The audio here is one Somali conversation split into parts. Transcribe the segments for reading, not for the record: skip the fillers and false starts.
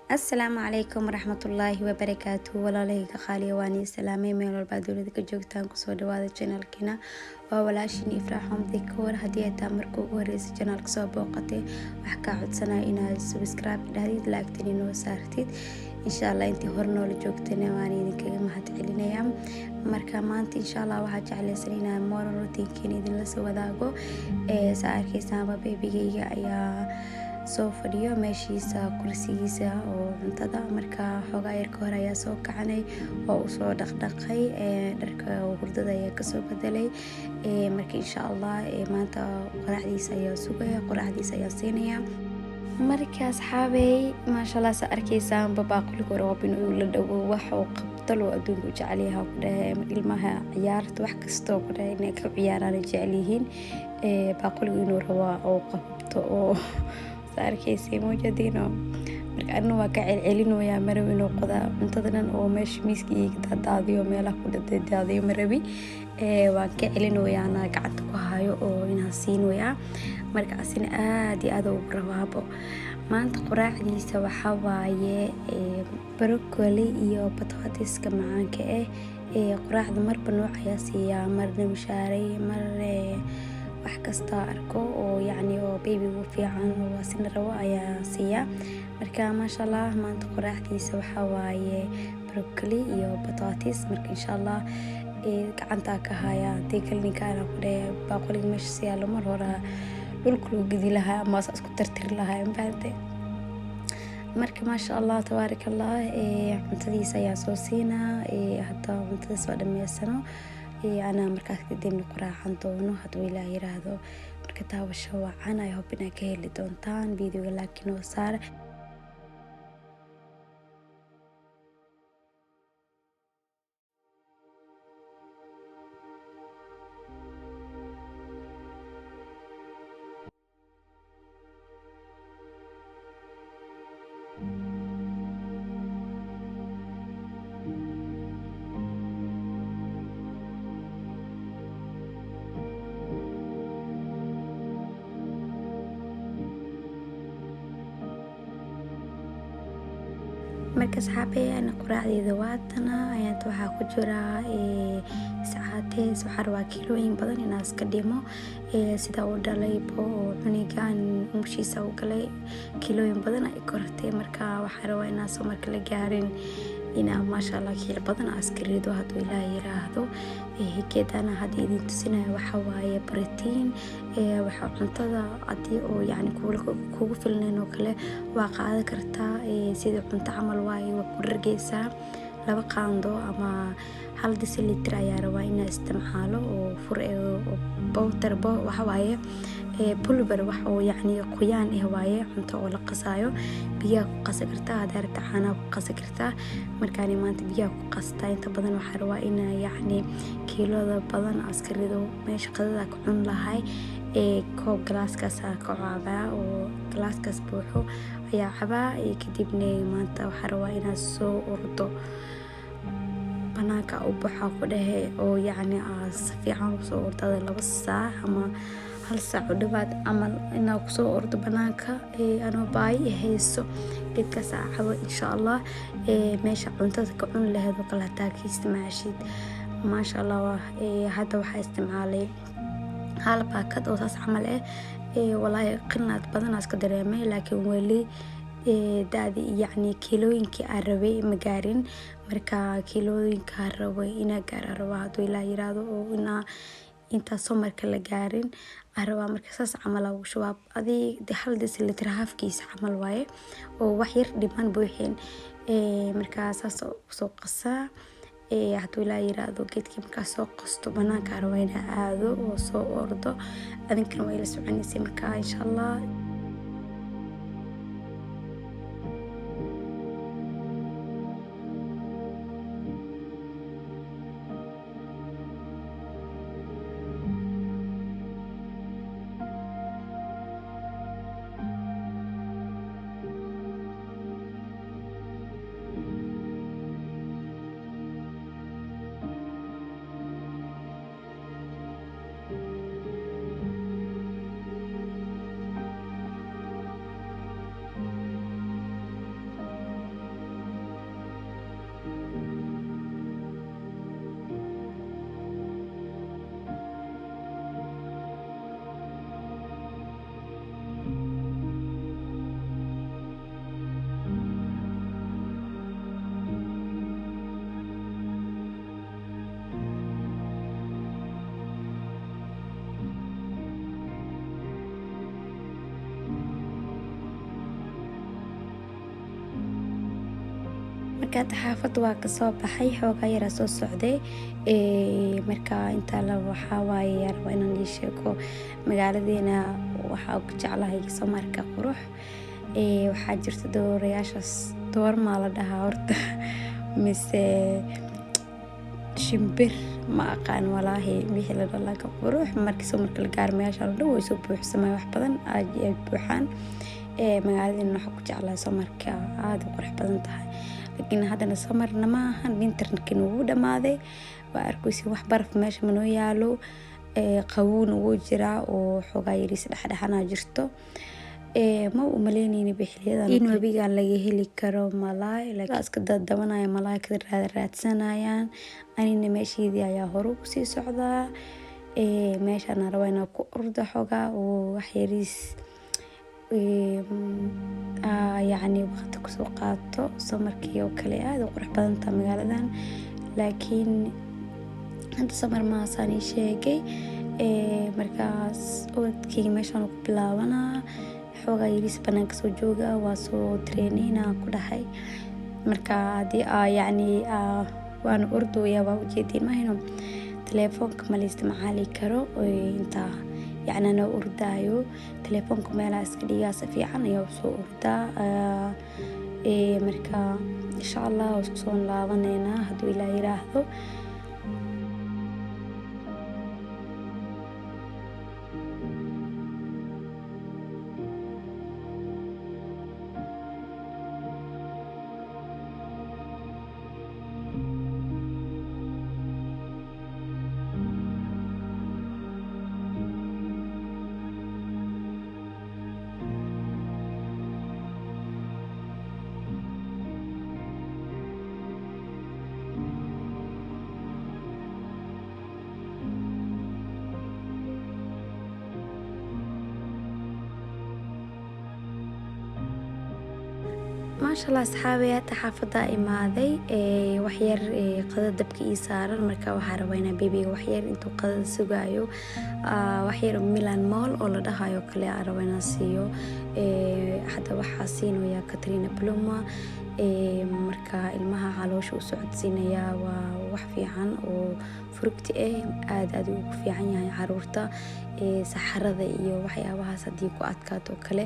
Asalaamu calaykum waraxmatullaahi wabarakaatuh walaalahayga qaaliya waan idin salaamay meel walba dowladda ka joogtaan kusoo dhawaada channelkina waa walaashin Ifraax Xamdi Koor haddii ay tahay markii ugu horreysay channelka soo booqatay waxaa kaa codsanaya inaad subscribe dhahdid like-tan inoo saartid insha Allah intii hore noola joogtayna waan idinkaga mahadcelinayaa marka maanta insha Allah waxaa jeclaysan inaan morning routine-kiina idinla soo wadaago saa arkaysaanba baby-gayga ayaa soo fadhiyo meeshiisa kursigiisa oo cuntada marka xogaa yar ka hor ayaa soo kacanay oo u soo dhaqdhaqay dharka hurdada ayaa kasoo bedelay marka insha Allah maanta quraacdiisa ayaa sugaya quraacdiisa ayaa siinaya marka asxaabay maasha Allah sa arkaysaan baaqliga roob inuu la dhawo wax uu qabto loo adduunka jecel yahay ku dhahay ilmaha ciyaarta wax kasta oo ku dhahay inay ka ciyaaraan jecel yihiin baaqliga inuu rabo oo qabto oo arkaysi moojadiino marka anu waa ka celcelinayaa marabi inuu qodaa cuntada dhan oo meesha miiskiiga daadiyo meelaha ku daadiyo marabi waan ka celinayaa ana gacanta ku hayo oo inaan siinayaa marka asina aad iyo aad ugu rabaabo maanta quraacdiisa waxaa waaye broccoli iyo potatoes-ka macaanka quraacda marba nooc ayaa siiyaa marna mishaaray marna wax kasta arko oo yacni oo baby-gu fiican oo asina rabo ayaa siiya marka maasha Allah maanta quraacdiisa waxaa waaye broccoli iyo potatoes marka insha Allah gacanta ka haya deegalninkaana ku dhahay baaqoliga meesha si yaalo mar hore dhulka lagu gidi lahaa ama isku tirtiri lahaa infaante marka maasha Allah tabaarakallah cuntadiisa ayaa soo siinaa hadda cuntada soo dhameysano أنا مركز قدامي قراءة دونه هدو إلى يراهدو مركتها وشوا عنا يهبنا كهل دونتان فيديو لكن وصار marka saxaabay ana quraacdeeda waatana ayaan waxaa ku jira saacadees waxaa rabaa kiilooyin badan inaan iska dhimo sida uu dhalay oo cunigaan umshiisa u galay kiilooyin badan ay kortay marka waxaa rabaa inaan soo marka la gaarin inaan maasha Allah kiilo badan iska rido hadduu Ilaahay yiraahdo geedana hadii idin tusinayo waxaa waaye protein waxa cuntada hadii oo yacni kugu filneen oo kale waa qaadan kartaa sida cunto camal waaye waa ku dhargeysaa 2 qaando ama 1 deciliter ayaa rabaa inaan isticmaalo oo fur powder waxa waaye pulver wax oo yacni qoyaan waaye cunto oo la qasayo biyo ku qasi kartaa hadaa rabto caano ku qasi kartaa markaan maanta biyo ku qastaa inta badan waxaa rabaa in yacni kiilooda badan aska rido meesha qadada ku cun lahay koob galaaskaas ka cabaa oo galaaskaas buuxo ayaa cabaa kadibna maanta waxaa rabaa inaan soo ordo banaanka u baxo ku dhahay oo yacni si fiican u soo ordada 2 saac ama 1 saac u dhawaad amal inaan ku soo ordo banaanka anoo baahi hayso geedkaas cabo insha Allah meesha cuntada ka cun lahayd oo kala taakiista maashid maasha Allah hadda waxaa isticmaalay hal baakad oo saas camal wallahi qinaad badan iska dareemay laakiin wali daadi yacni kiilooyinkii aan rabay ma gaarin marka kiilooyinka aan rabay inaan gaaro rabaa hadduu Ilaahay yiraahdo oo intaas soo marka la gaarin aan rabaa marka saas camal ugu shabaab adii 1 deciliter halfkiisa camal waaye oo wax yar dhiman buuxin marka saas soo qasaa hadduu Ilaahay yiraahdo geedkii markaa soo qasto banaanka aan rabaa inaan aado oo soo ordo adinkana waa ila soconaysay marka insha Allah markaa xaafadda waa kasoo baxay xoogaa yaraa soo socday markaa intaa la waxaa waaye yarba inaan ii sheego magaaladeena waxaa ku jeclahay samarka qurux waxaa jirta doorayaashaas doormaa la dhahaa horta mise shimbir ma aqaan walaahi wixii la dhalaga qurux markii marka la gaar meesha la dhaw way soo buuxsamay wax badan aad buuxaan magaaladeena waxaa ku jeclahay samarka aad u qurux badan tahay laakiin haddana samarna ma ahan winterkii wuu dhamaaday waa arkaysi wax baraf meesha manoo yaalo qawoon wuu jiraa oo xoogaa yariis dhexdhexana jirto ma u maleynayni bixiliyadan in wabiga laga heli karo malaay laakiin iska dadabanaya malaay ka raadsanayaan anina meeshiidii ayaa hore ku sii socdaa meeshaan aan rabaa inaan ku ordo xoogaa oo wax yariis يعني وقت kusoo qaato samarkii oo kale aad u qurux badan tahay magaaladan laakiin hadda samar ma saan sheegay markaas oodkii meeshaan ku bilaabanaa xoogaa yariis banaanka soo jooga waa soo trainina ku dhahay marka hadii yani waan ordooya waa ujeedin ma hayno telefoonka ma la isticmaali karo inta يعني أنا أردايو تليفونكم مالا اسكديا سفيعا يا وسو أردا مركا إن شاء الله وسكسون لابنينا هدو إلى يراهدو ما شاء الله أصحابي هتا حافظة إمادي وحير قدر دبك إيسارر مركا وحاروينا بيبي وحير انتو قدر سوغايو وحير ميلان مول أولا دهايو كلي عروينا سيو حتى وحاسينو يا كاترينا بلوما marka ilmaha caloosha u socodsiinaya waa wax fiican oo furugti aad ugu fiican yahay caruurta saxarada iyo waxyaabahaas hadii ku adkaato kale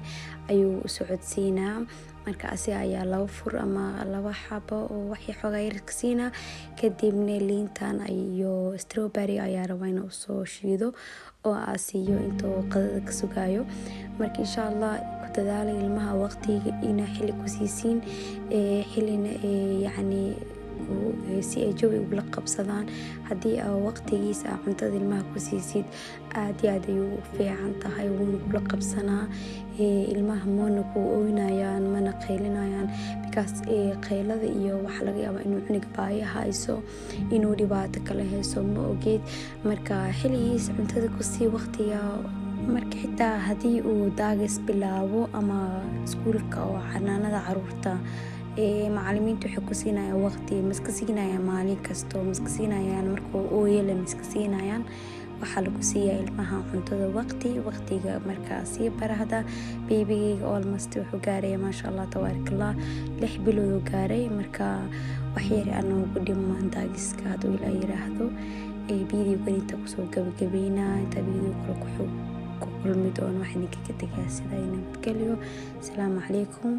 ayuu u socodsiinaa marka asiga ayaa laba fur ama laba xabo oo waxii xogaa yar ka siina kadibna liintan iyo strawberry ayaa rabaa inuu soo shiido oo asiyo intuu qadada ka sugaayo marka insha Allah ku dadaalay ilmaha waqtiga ina xilli ku siisiin xillina yani si ay jawi uga qabsadaan hadii waqtigiisa cuntada ilmaha ku siisid aad iyo aad ayuu fiican tahay wuu kula qabsanaa ilmaha moona ku ooynayaan mana qaylinayaan because qaylada iyo waxa laga yaabaa inuu cunug baayaha hayso inuu dhibaato kale hayso ma ogeed marka xilligiisa cuntada ku sii waqtiga marka xitaa hadii uu daagis bilaabo ama iskuulka oo xanaanada caruurta macallimiintu waxay ku siinayaan waqti maska siinayaan maalin kasto maska siinayaan markuu ooyele maska siinayaan waxa lagu siiyaa ilmaha cuntada waqtiga marka si barahda babyga almost wuxuu gaaray ma sha Allah tabarakallah 6 bilood gaaray marka wax yar aanu ku dhiman daagiska haduu ilaa yiraahdo video inta ku soo gabagabeena inta video kale ku kulmi doon waxaan ka tagay sida inaan galiyo. Assalaamu calaykum.